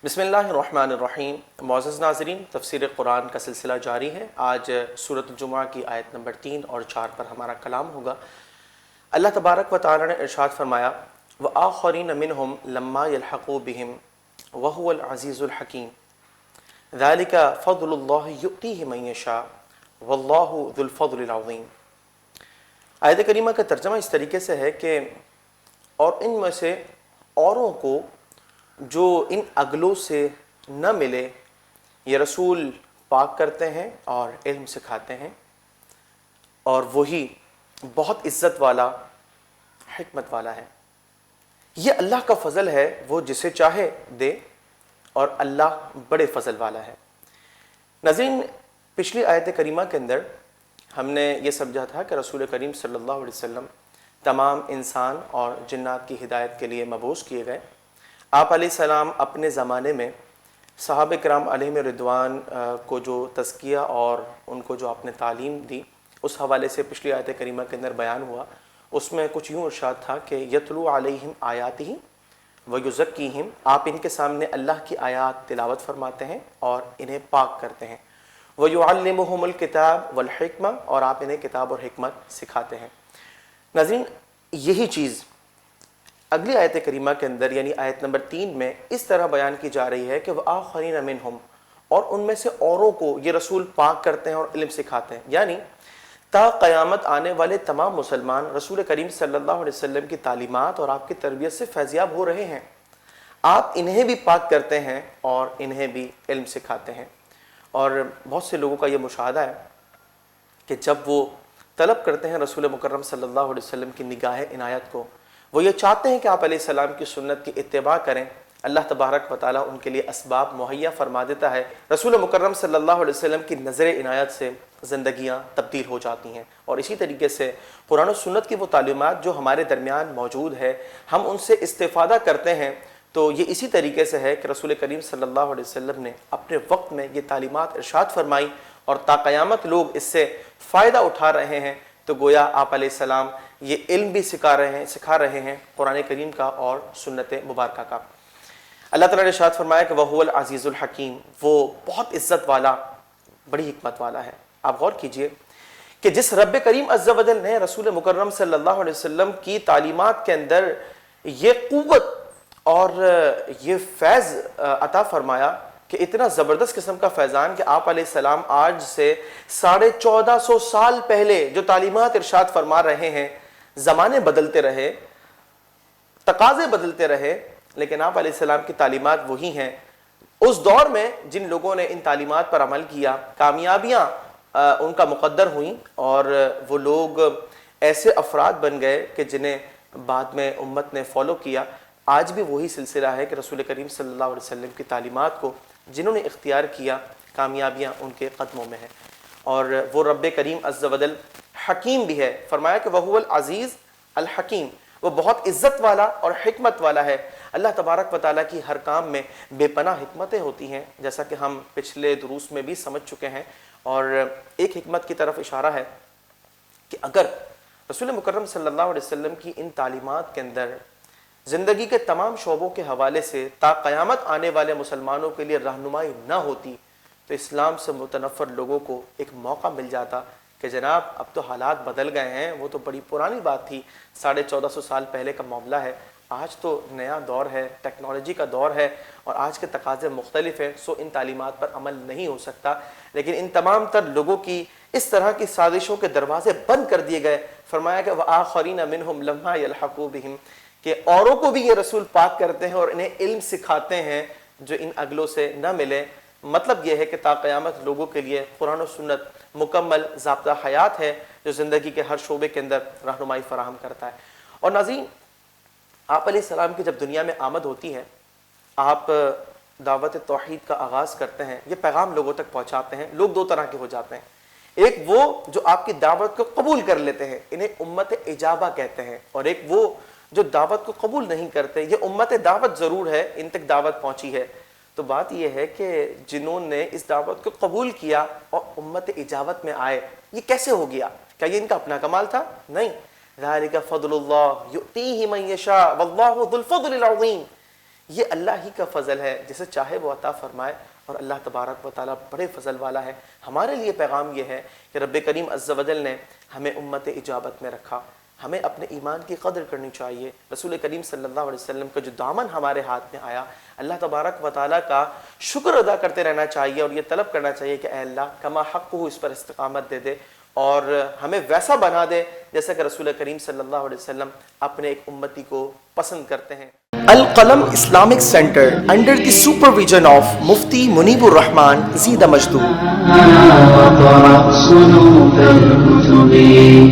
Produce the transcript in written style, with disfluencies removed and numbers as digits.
بسم اللہ الرحمن الرحیم۔ معزز ناظرین، تفسیر قرآن کا سلسلہ جاری ہے۔ آج سورۃ الجمعہ کی آیت نمبر 3 اور 4 پر ہمارا کلام ہوگا۔ اللہ تبارک و تعالی نے ارشاد فرمایا وَآخَرِينَ مِنْهُمْ لَمَّا يَلْحَقُوا بِهِمْ وَهُوَ الْعَزِيزُ الْحَكِيمُ ذَلِكَ فَضْلُ اللَّهِ يُؤْتِيهِ مَن يَشَاءُ وَاللَّهُ ذُو الْفَضْلِ الْعَظِيمِ۔ آیت کریمہ کا ترجمہ اس طریقے سے ہے کہ اور ان میں سے اوروں کو جو ان اگلوں سے نہ ملے یہ رسول پاک کرتے ہیں اور علم سکھاتے ہیں، اور وہی بہت عزت والا، حکمت والا ہے۔ یہ اللہ کا فضل ہے، وہ جسے چاہے دے، اور اللہ بڑے فضل والا ہے۔ ناظرین، پچھلی آیت کریمہ کے اندر ہم نے یہ سمجھا تھا کہ رسول کریم صلی اللہ علیہ وسلم تمام انسان اور جنات کی ہدایت کے لیے مبعوث کیے گئے۔ آپ علیہ السلام اپنے زمانے میں صحابہ کرام علیہم رضوان کو جو تزکیہ اور ان کو جو آپ نے تعلیم دی، اس حوالے سے پچھلی آیت کریمہ کے اندر بیان ہوا۔ اس میں کچھ یوں ارشاد تھا کہ یتلو علیہم آیاتہ ویزکیہم، آپ ان کے سامنے اللہ کی آیات تلاوت فرماتے ہیں اور انہیں پاک کرتے ہیں۔ ویعلمہم الکتاب والحکمہ، اور آپ انہیں کتاب اور حکمت سکھاتے ہیں۔ ناظرین، یہی چیز اگلی آیت کریمہ کے اندر یعنی آیت نمبر 3 میں اس طرح بیان کی جا رہی ہے کہ وَآخَرِينَ مِنْهُمْ، اور ان میں سے اوروں کو یہ رسول پاک کرتے ہیں اور علم سکھاتے ہیں، یعنی تا قیامت آنے والے تمام مسلمان رسول کریم صلی اللہ علیہ وسلم کی تعلیمات اور آپ کی تربیت سے فیضیاب ہو رہے ہیں۔ آپ انہیں بھی پاک کرتے ہیں اور انہیں بھی علم سکھاتے ہیں۔ اور بہت سے لوگوں کا یہ مشاہدہ ہے کہ جب وہ طلب کرتے ہیں رسول مکرم صلی اللہ علیہ وسلم کی نگاہ عنایت کو، وہ یہ چاہتے ہیں کہ آپ علیہ السلام کی سنت کی اتباع کریں، اللہ تبارک و تعالیٰ ان کے لیے اسباب مہیا فرما دیتا ہے۔ رسول مکرم صلی اللہ علیہ وسلم کی نظر عنایت سے زندگیاں تبدیل ہو جاتی ہیں، اور اسی طریقے سے قرآن و سنت کی وہ تعلیمات جو ہمارے درمیان موجود ہے، ہم ان سے استفادہ کرتے ہیں۔ تو یہ اسی طریقے سے ہے کہ رسول کریم صلی اللہ علیہ وسلم نے اپنے وقت میں یہ تعلیمات ارشاد فرمائی، اور تا قیامت لوگ اس سے فائدہ اٹھا رہے ہیں۔ تو گویا آپ علیہ السلام یہ علم بھی سکھا رہے ہیں قرآن کریم کا اور سنت مبارکہ کا۔ اللہ تعالیٰ نے ارشاد فرمایا کہ وَهُوَ الْعَزِيزُ الْحَكِيمُ، وہ بہت عزت والا، بڑی حکمت والا ہے۔ آپ غور کیجئے کہ جس رب کریم عز و جل نے رسول مکرم صلی اللہ علیہ وسلم کی تعلیمات کے اندر یہ قوت اور یہ فیض عطا فرمایا کہ اتنا زبردست قسم کا فیضان کہ آپ علیہ السلام آج سے 1450 سال پہلے جو تعلیمات ارشاد فرما رہے ہیں، زمانے بدلتے رہے، تقاضے بدلتے رہے، لیکن آپ علیہ السلام کی تعلیمات وہی ہیں۔ اس دور میں جن لوگوں نے ان تعلیمات پر عمل کیا، کامیابیاں ان کا مقدر ہوئیں، اور وہ لوگ ایسے افراد بن گئے کہ جنہیں بعد میں امت نے فالو کیا۔ آج بھی وہی سلسلہ ہے کہ رسول کریم صلی اللہ علیہ وسلم کی تعلیمات کو جنہوں نے اختیار کیا، کامیابیاں ان کے قدموں میں ہیں۔ اور وہ رب کریم عز و جل حکیم بھی ہے۔ فرمایا کہ وَهُوَ الْعَزِيزُ الْحَكِيمُ، وہ بہت عزت والا اور حکمت والا ہے۔ اللہ تبارک و تعالیٰ کی ہر کام میں بے پناہ حکمتیں ہوتی ہیں، جیسا کہ ہم پچھلے دروس میں بھی سمجھ چکے ہیں۔ اور ایک حکمت کی طرف اشارہ ہے کہ اگر رسول مکرم صلی اللہ علیہ وسلم کی ان تعلیمات کے اندر زندگی کے تمام شعبوں کے حوالے سے تا قیامت آنے والے مسلمانوں کے لیے رہنمائی نہ ہوتی، تو اسلام سے متنفر لوگوں کو ایک موقع مل جاتا کہ جناب اب تو حالات بدل گئے ہیں، وہ تو بڑی پرانی بات تھی، 1450 سال پہلے کا معاملہ ہے، آج تو نیا دور ہے، ٹیکنالوجی کا دور ہے، اور آج کے تقاضے مختلف ہیں، سو ان تعلیمات پر عمل نہیں ہو سکتا۔ لیکن ان تمام تر لوگوں کی اس طرح کی سازشوں کے دروازے بند کر دیے گئے۔ فرمایا کہ وَآخَرِينَ مِنْهُمْ لَمَّا يَلْحَقُوا بِهِمْ، کہ اوروں کو بھی یہ رسول پاک کرتے ہیں اور انہیں علم سکھاتے ہیں جو ان اگلوں سے نہ ملے۔ مطلب یہ ہے کہ تا قیامت لوگوں کے لیے قرآن و سنت مکمل ضابطہ حیات ہے جو زندگی کے ہر شعبے کے اندر رہنمائی فراہم کرتا ہے۔ اور ناظرین، آپ علیہ السلام کی جب دنیا میں آمد ہوتی ہے، آپ دعوت توحید کا آغاز کرتے ہیں، یہ پیغام لوگوں تک پہنچاتے ہیں۔ لوگ دو طرح کے ہو جاتے ہیں، ایک وہ جو آپ کی دعوت کو قبول کر لیتے ہیں، انہیں امت اجابہ کہتے ہیں، اور ایک وہ جو دعوت کو قبول نہیں کرتے۔ یہ امت دعوت ضرور ہے، ان تک دعوت پہنچی ہے۔ تو بات یہ ہے کہ جنہوں نے اس دعوت کو قبول کیا اور امت اجابت میں آئے، یہ کیسے ہو گیا؟ کیا یہ ان کا اپنا کمال تھا؟ نہیں۔ ذَلِكَ فَضْلُ اللَّهِ يُؤْتِيهِ مَن يَشَاءُ وَاللَّهُ ذُو الْفَضْلِ الْعَظِيمِ، یہ اللہ ہی کا فضل ہے، جسے چاہے وہ عطا فرمائے، اور اللہ تبارک و تعالیٰ بڑے فضل والا ہے۔ ہمارے لیے پیغام یہ ہے کہ رب کریم عز و جل نے ہمیں امت اجابت میں رکھا، ہمیں اپنے ایمان کی قدر کرنی چاہیے۔ رسول کریم صلی اللہ علیہ وسلم کا جو دامن ہمارے ہاتھ میں آیا، اللہ تبارک و تعالیٰ کا شکر ادا کرتے رہنا چاہیے، اور یہ طلب کرنا چاہیے کہ اے اللہ کما حق ہو اس پر استقامت دے دے، اور ہمیں ویسا بنا دے جیسا کہ رسول کریم صلی اللہ علیہ وسلم اپنے ایک امتی کو پسند کرتے ہیں۔ القلم Islamic Center under the supervision of Mufti Munibur Rahman Zida Majdu